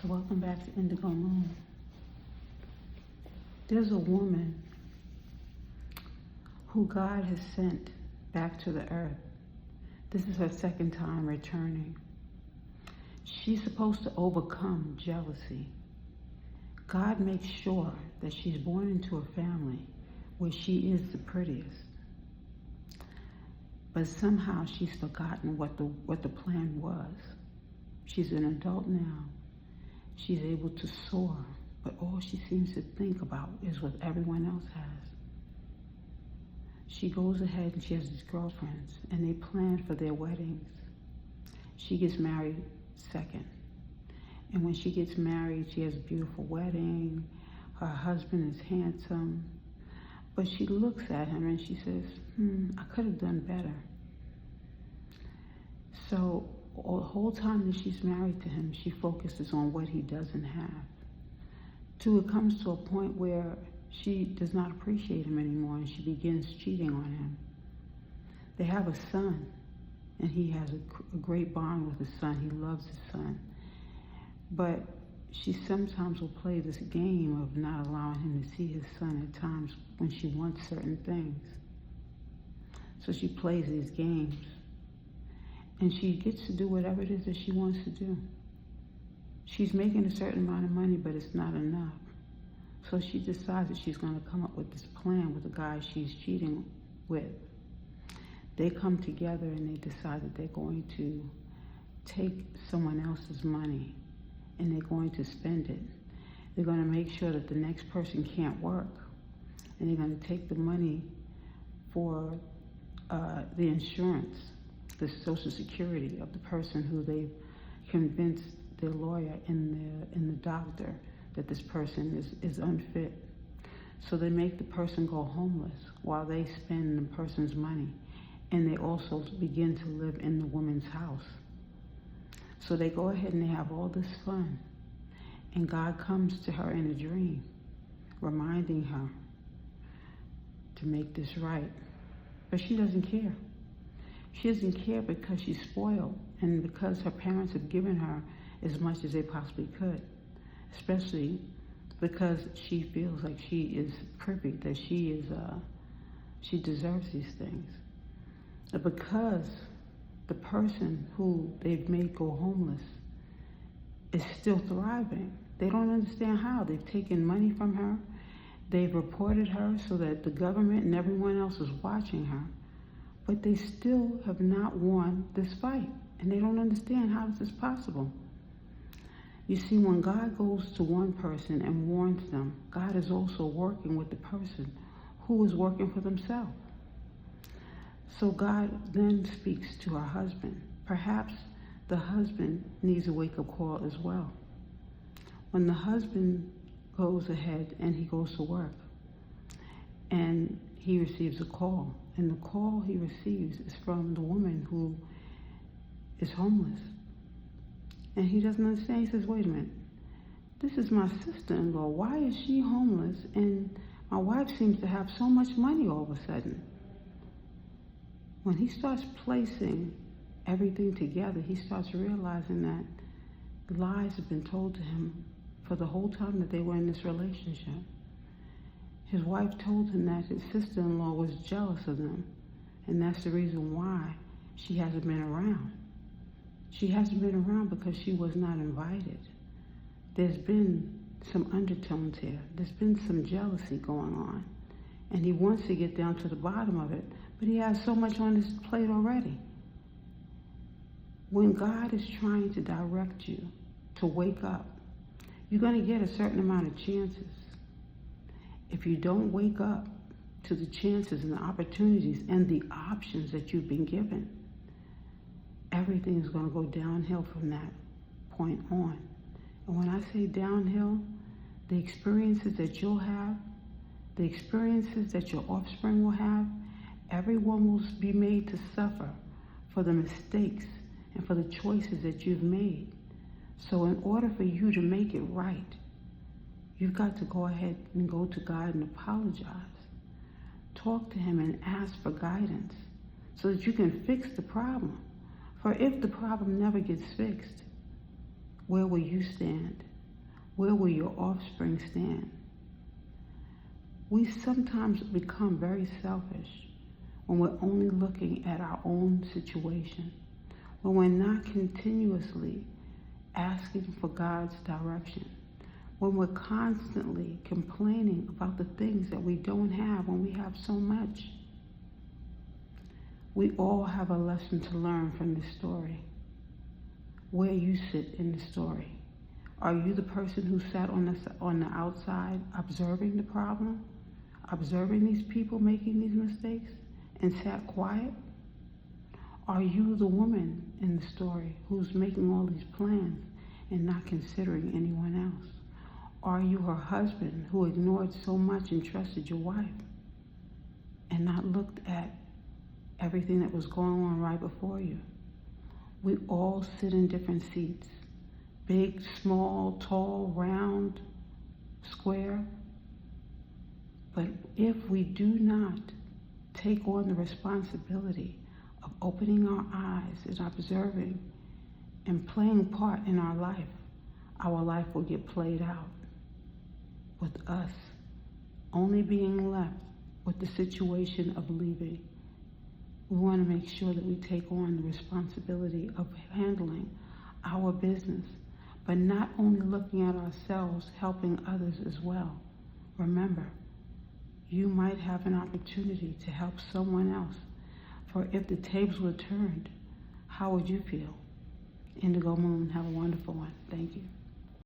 So welcome back to Indigo Moon. There's a woman who God has sent back to the earth. This is her second time returning. She's supposed to overcome jealousy. God makes sure that she's born into a family where she is the prettiest. But somehow she's forgotten what the plan was. She's an adult now. She's able to soar, but all she seems to think about is what everyone else has. She goes ahead and she has these girlfriends, and they plan for their weddings. She gets married second. And when she gets married, she has a beautiful wedding. Her husband is handsome. But she looks at him and she says, I could have done better. So the whole time that she's married to him, she focuses on what he doesn't have. Till it comes to a point where she does not appreciate him anymore and she begins cheating on him. They have a son, and he has a great bond with his son. He loves his son. But she sometimes will play this game of not allowing him to see his son at times when she wants certain things. So she plays these games. And she gets to do whatever it is that she wants to do. She's making a certain amount of money, but it's not enough. So she decides that she's going to come up with this plan with the guy she's cheating with. They come together and they decide that they're going to take someone else's money and they're going to spend it. They're going to make sure that the next person can't work. And they're going to take the money for the insurance, the Social Security of the person who they've convinced their lawyer and the doctor that this person is unfit. So they make the person go homeless while they spend the person's money. And they also begin to live in the woman's house. So they go ahead and they have all this fun. And God comes to her in a dream, reminding her to make this right. But she doesn't care. She doesn't care because she's spoiled and because her parents have given her as much as they possibly could, especially because she feels like she is privy, that she deserves these things. But because the person who they've made go homeless is still thriving, they don't understand how. They've taken money from her. They've reported her so that the government and everyone else is watching her. But they still have not won this fight. And they don't understand how this is possible. You see, when God goes to one person and warns them, God is also working with the person who is working for themselves. So God then speaks to her husband. Perhaps the husband needs a wake-up call as well. When the husband goes ahead and he goes to work and he receives a call, and the call he receives is from the woman who is homeless. And he doesn't understand. He says, wait a minute, this is my sister-in-law. Why is she homeless? And my wife seems to have so much money all of a sudden. When he starts placing everything together, he starts realizing that lies have been told to him for the whole time that they were in this relationship. His wife told him that his sister-in-law was jealous of them, and that's the reason why she hasn't been around. She hasn't been around because she was not invited. There's been some undertones here. There's been some jealousy going on, and he wants to get down to the bottom of it, but he has so much on his plate already. When God is trying to direct you to wake up, you're going to get a certain amount of chances. If you don't wake up to the chances and the opportunities and the options that you've been given, everything is going to go downhill from that point on. And when I say downhill, the experiences that you'll have, the experiences that your offspring will have, everyone will be made to suffer for the mistakes and for the choices that you've made. So in order for you to make it right, you've got to go ahead and go to God and apologize. Talk to him and ask for guidance so that you can fix the problem. For if the problem never gets fixed, where will you stand? Where will your offspring stand? We sometimes become very selfish when we're only looking at our own situation, when we're not continuously asking for God's direction, when we're constantly complaining about the things that we don't have when we have so much. We all have a lesson to learn from this story. Where you sit in the story. Are you the person who sat on the outside observing the problem, observing these people making these mistakes, and sat quiet? Are you the woman in the story who's making all these plans and not considering anyone else? Are you her husband who ignored so much and trusted your wife and not looked at everything that was going on right before you? We all sit in different seats. Big, small, tall, round, square. But if we do not take on the responsibility of opening our eyes and observing and playing part in our life will get played out with us only being left with the situation of leaving. We want to make sure that we take on the responsibility of handling our business, but not only looking at ourselves, helping others as well. Remember, you might have an opportunity to help someone else. For if the tables were turned, how would you feel? Indigo Moon, have a wonderful one. Thank you.